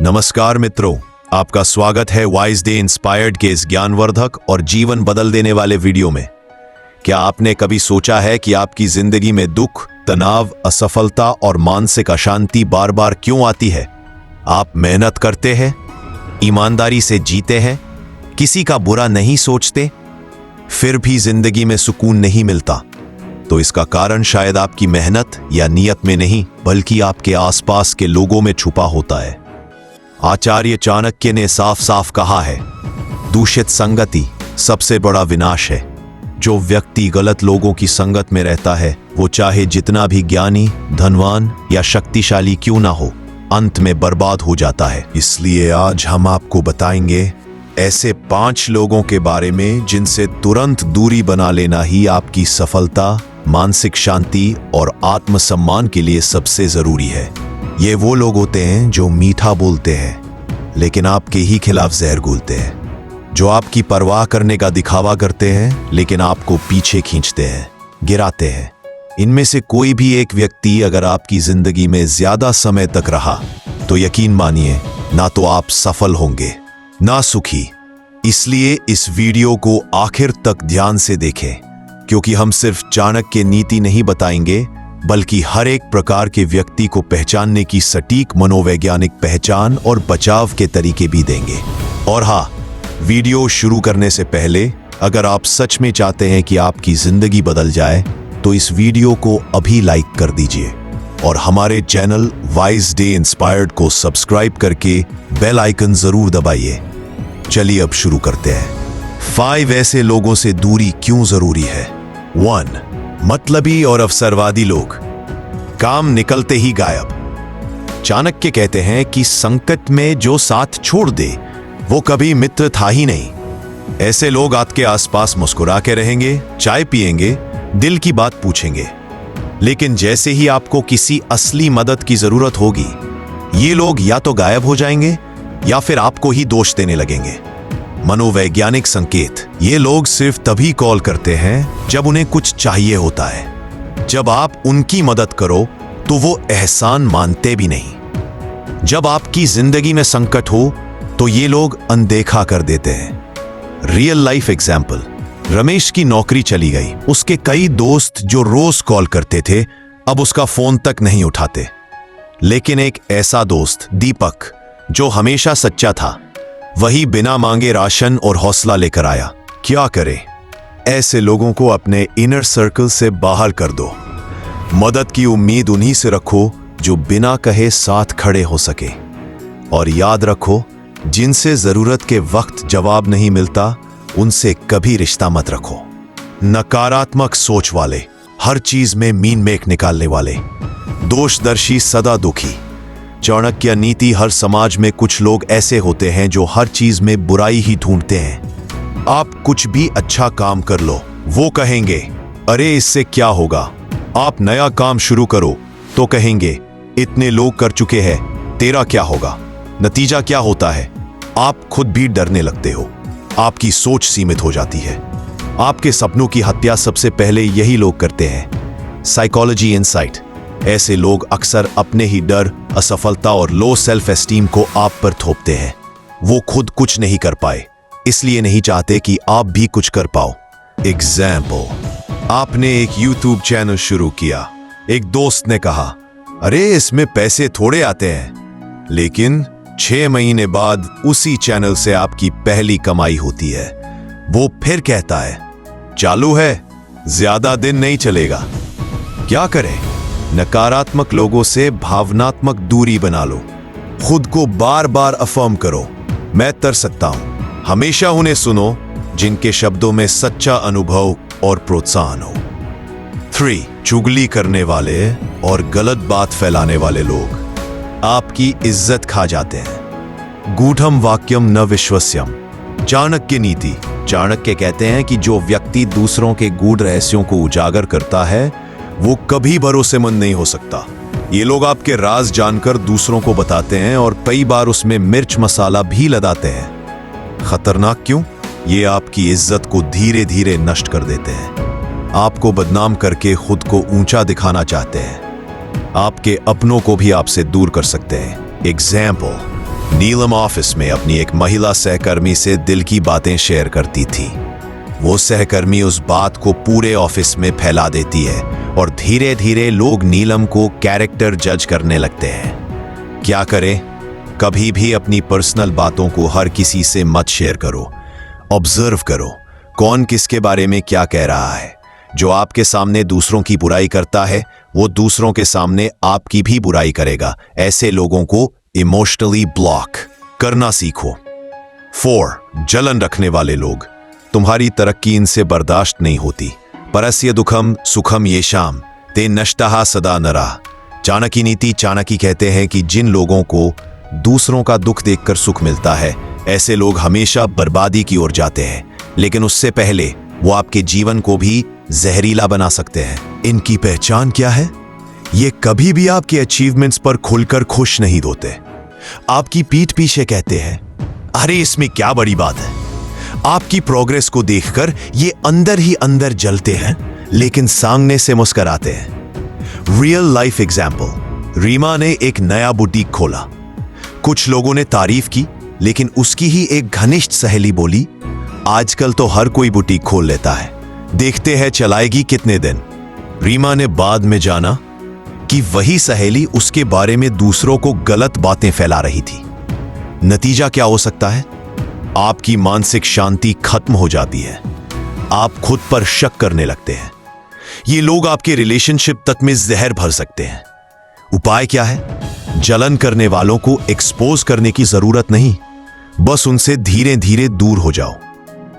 नमस्कार मित्रों, आपका स्वागत है वाइज डे इंस्पायर्ड के इस ज्ञानवर्धक और जीवन बदल देने वाले वीडियो में। क्या आपने कभी सोचा है कि आपकी जिंदगी में दुख, तनाव, असफलता और मानसिक अशांति बार बार क्यों आती है? आप मेहनत करते हैं, ईमानदारी से जीते हैं, किसी का बुरा नहीं सोचते, फिर भी जिंदगी में सुकून नहीं मिलता। तो इसका कारण शायद आपकी मेहनत या नियत में नहीं, बल्कि आपके आसपास के लोगों में छुपा होता है। आचार्य चाणक्य ने साफ साफ कहा है, दूषित संगति सबसे बड़ा विनाश है। जो व्यक्ति गलत लोगों की संगत में रहता है, वो चाहे जितना भी ज्ञानी, धनवान या शक्तिशाली क्यों ना हो, अंत में बर्बाद हो जाता है। इसलिए आज हम आपको बताएंगे ऐसे 5 लोगों के बारे में जिनसे तुरंत दूरी बना लेना ही आपकी सफलता, मानसिक शांति और आत्मसम्मान के लिए सबसे जरूरी है। ये वो लोग होते हैं जो मीठा बोलते हैं लेकिन आपके ही खिलाफ जहर घोलते हैं, जो आपकी परवाह करने का दिखावा करते हैं लेकिन आपको पीछे खींचते हैं, गिराते हैं। इनमें से कोई भी एक व्यक्ति अगर आपकी जिंदगी में ज्यादा समय तक रहा तो यकीन मानिए, ना तो आप सफल होंगे ना सुखी। इसलिए इस वीडियो को आखिर तक ध्यान से देखें, क्योंकि हम सिर्फ चाणक्य नीति नहीं बताएंगे, बल्कि हर एक प्रकार के व्यक्ति को पहचानने की सटीक मनोवैज्ञानिक पहचान और बचाव के तरीके भी देंगे। और हाँ, वीडियो शुरू करने से पहले अगर आप सच में चाहते हैं कि आपकी जिंदगी बदल जाए तो इस वीडियो को अभी लाइक कर दीजिए और हमारे चैनल वाइज डे इंस्पायर्ड को सब्सक्राइब करके बेल आइकन जरूर दबाइए। चलिए अब शुरू करते हैं। 5 ऐसे लोगों से दूरी क्यों जरूरी है। 1. मतलबी और अवसरवादी लोग, काम निकलते ही गायब। चाणक्य कहते हैं कि संकट में जो साथ छोड़ दे वो कभी मित्र था ही नहीं। ऐसे लोग आपके आसपास मुस्कुरा के रहेंगे, चाय पिएंगे, दिल की बात पूछेंगे, लेकिन जैसे ही आपको किसी असली मदद की जरूरत होगी, ये लोग या तो गायब हो जाएंगे या फिर आपको ही दोष देने लगेंगे। मनोवैज्ञानिक संकेत, ये लोग सिर्फ तभी कॉल करते हैं जब उन्हें कुछ चाहिए होता है। जब आप उनकी मदद करो तो वो एहसान मानते भी नहीं। जब आपकी जिंदगी में संकट हो तो ये लोग अनदेखा कर देते हैं। रियल लाइफ एग्जाम्पल, रमेश की नौकरी चली गई। उसके कई दोस्त जो रोज कॉल करते थे अब उसका फोन तक नहीं उठाते, लेकिन एक ऐसा दोस्त दीपक जो हमेशा सच्चा था, वही बिना मांगे राशन और हौसला लेकर आया। क्या करें? ऐसे लोगों को अपने इनर सर्कल से बाहर कर दो। मदद की उम्मीद उन्हीं से रखो जो बिना कहे साथ खड़े हो सके। और याद रखो, जिनसे जरूरत के वक्त जवाब नहीं मिलता, उनसे कभी रिश्ता मत रखो। नकारात्मक सोच वाले, हर चीज में मीन मेक निकालने वाले, दोषदर्शी, सदा दुखी। चाणक्य नीति, हर समाज में कुछ लोग ऐसे होते हैं जो हर चीज में बुराई ही ढूंढते हैं। आप कुछ भी अच्छा काम कर लो, वो कहेंगे अरे इससे क्या होगा। आप नया काम शुरू करो तो कहेंगे इतने लोग कर चुके हैं, तेरा क्या होगा। नतीजा क्या होता है? आप खुद भी डरने लगते हो, आपकी सोच सीमित हो जाती है। आपके सपनों की हत्या सबसे पहले यही लोग करते हैं। साइकोलॉजी इनसाइट, ऐसे लोग अक्सर अपने ही डर, असफलता और लो सेल्फ एस्टीम को आप पर थोपते हैं। वो खुद कुछ नहीं कर पाए, इसलिए नहीं चाहते कि आप भी कुछ कर पाओ। एग्जाम्पल, आपने एक YouTube चैनल शुरू किया। एक दोस्त ने कहा अरे इसमें पैसे थोड़े आते हैं, लेकिन 6 महीने बाद उसी चैनल से आपकी पहली कमाई होती है। वो फिर कहता है चालू है, ज्यादा दिन नहीं चलेगा। क्या करें? नकारात्मक लोगों से भावनात्मक दूरी बना लो। खुद को बार बार अफर्म करो, मैं कर सकता हूं। हमेशा उन्हें सुनो जिनके शब्दों में सच्चा अनुभव और प्रोत्साहन हो। 3. चुगली करने वाले और गलत बात फैलाने वाले लोग आपकी इज्जत खा जाते हैं। गूढ़म वाक्यम न विश्वस्यम, चाणक्य नीति। चाणक्य कहते हैं कि जो व्यक्ति दूसरों के गूढ़ रहस्यों को उजागर करता है वो कभी भरोसेमंद नहीं हो सकता। ये लोग आपके राज जानकर दूसरों को बताते हैं और कई बार उसमें मिर्च मसाला भी लगाते हैं। खतरनाक क्यों? ये आपकी इज्जत को धीरे धीरे नष्ट कर देते हैं। आपको बदनाम करके खुद को ऊंचा दिखाना चाहते हैं। आपके अपनों को भी आपसे दूर कर सकते हैं। एग्जाम्पल, नीलम ऑफिस में अपनी एक महिला सहकर्मी से दिल की बातें शेयर करती थी। वो सहकर्मी उस बात को पूरे ऑफिस में फैला देती है और धीरे धीरे लोग नीलम को कैरेक्टर जज करने लगते हैं। क्या करें? कभी भी अपनी पर्सनल बातों को हर किसी से मत शेयर करो। ऑब्जर्व करो कौन किसके बारे में क्या कह रहा है। जो आपके सामने दूसरों की बुराई करता है वो दूसरों के सामने आपकी भी बुराई करेगा। ऐसे लोगों को इमोशनली ब्लॉक करना सीखो। 4. जलन रखने वाले लोग। तुम्हारी तरक्की इनसे बर्दाश्त नहीं होती। परस्य दुखम सुखम येषाम ते नष्टः सदा नरः। चाणक्य नीति चाणक्य कहते हैं कि जिन लोगों को दूसरों का दुख देखकर सुख मिलता है ऐसे लोग हमेशा बर्बादी की ओर जाते हैं, लेकिन उससे पहले वो आपके जीवन को भी जहरीला बना सकते हैं। इनकी पहचान क्या है? ये कभी भी आपके अचीवमेंट्स पर खुलकर खुश नहीं होते। आपकी पीठ पीछे कहते हैं, अरे इसमें क्या बड़ी बात है। आपकी प्रोग्रेस को देखकर ये अंदर ही अंदर जलते हैं, लेकिन सामने से मुस्कुराते हैं। Real life example. रीमा ने एक नया बुटीक खोला। कुछ लोगों ने तारीफ की, लेकिन उसकी ही एक घनिष्ठ सहेली बोली, आजकल तो हर कोई बुटीक खोल लेता है, देखते हैं चलाएगी कितने दिन। रीमा ने बाद में जाना कि वही सहेली उसके बारे में दूसरों को गलत बातें फैला रही थी। नतीजा क्या हो सकता है? आपकी मानसिक शांति खत्म हो जाती है। आप खुद पर शक करने लगते हैं। ये लोग आपके रिलेशनशिप तक में जहर भर सकते हैं। उपाय क्या है? जलन करने वालों को एक्सपोज करने की जरूरत नहीं, बस उनसे धीरे धीरे दूर हो जाओ।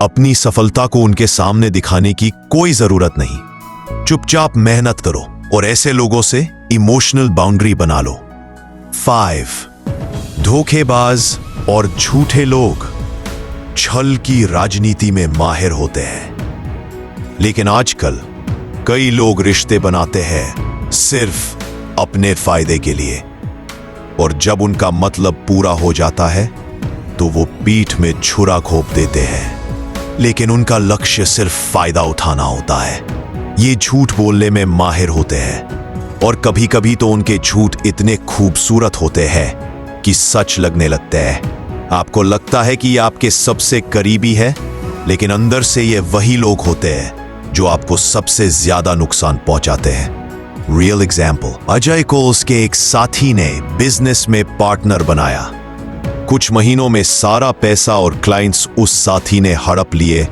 अपनी सफलता को उनके सामने दिखाने की कोई जरूरत नहीं। चुपचाप मेहनत करो और ऐसे लोगों से इमोशनल बाउंड्री बना लो। 5. धोखेबाज और झूठे लोग छल की राजनीति में माहिर होते हैं, लेकिन आजकल कई लोग रिश्ते बनाते हैं सिर्फ अपने फायदे के लिए, और जब उनका मतलब पूरा हो जाता है तो वो पीठ में छुरा घोंप देते हैं, लेकिन उनका लक्ष्य सिर्फ फायदा उठाना होता है। ये झूठ बोलने में माहिर होते हैं और कभी कभी तो उनके झूठ इतने खूबसूरत होते हैं कि सच लगने लगते हैं। आपको लगता है कि ये आपके सबसे करीबी है, लेकिन अंदर से ये वही लोग होते हैं जो आपको सबसे ज्यादा नुकसान पहुंचाते हैं। Real example. अजय को उसके एक साथी ने बिजनेस में पार्टनर बनाया। कुछ महीनों में सारा पैसा और क्लाइंट्स उस साथी ने हड़प लिए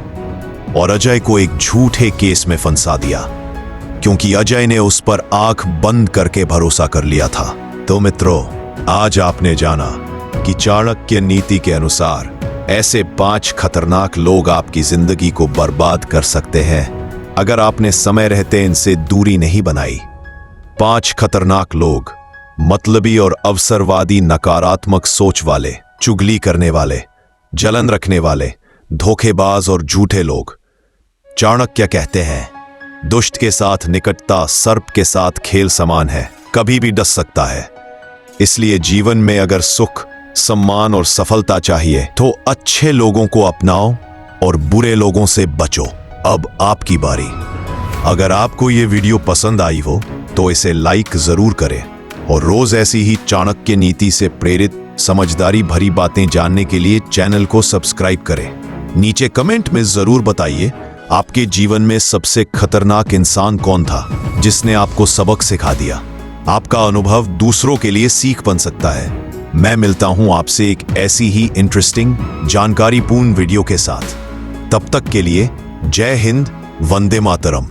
और अजय को एक झूठे केस में फंसा दिया, क्योंकि अजय ने उस पर आंख बंद करके भरोसा कर लिया था। तो मित्रों, आज आपने जाना कि चाणक्य नीति के अनुसार ऐसे 5 खतरनाक लोग आपकी जिंदगी को बर्बाद कर सकते हैं अगर आपने समय रहते इनसे दूरी नहीं बनाई। 5 खतरनाक लोग। मतलबी और अवसरवादी, नकारात्मक सोच वाले, चुगली करने वाले, जलन रखने वाले, धोखेबाज और झूठे लोग। चाणक्य कहते हैं, दुष्ट के साथ निकटता सर्प के साथ खेल समान है, कभी भी डस सकता है। इसलिए जीवन में अगर सुख, सम्मान और सफलता चाहिए तो अच्छे लोगों को अपनाओ और बुरे लोगों से बचो। अब आपकी बारी। अगर आपको ये वीडियो पसंद आई हो तो इसे लाइक जरूर करें और रोज ऐसी ही चाणक्य नीति से प्रेरित समझदारी भरी बातें जानने के लिए चैनल को सब्सक्राइब करें। नीचे कमेंट में जरूर बताइए आपके जीवन में सबसे खतरनाक इंसान कौन था जिसने आपको सबक सिखा दिया। आपका अनुभव दूसरों के लिए सीख बन सकता है। मैं मिलता हूं आपसे एक ऐसी ही इंटरेस्टिंग, जानकारीपूर्ण वीडियो के साथ। तब तक के लिए जय हिंद, वंदे मातरम।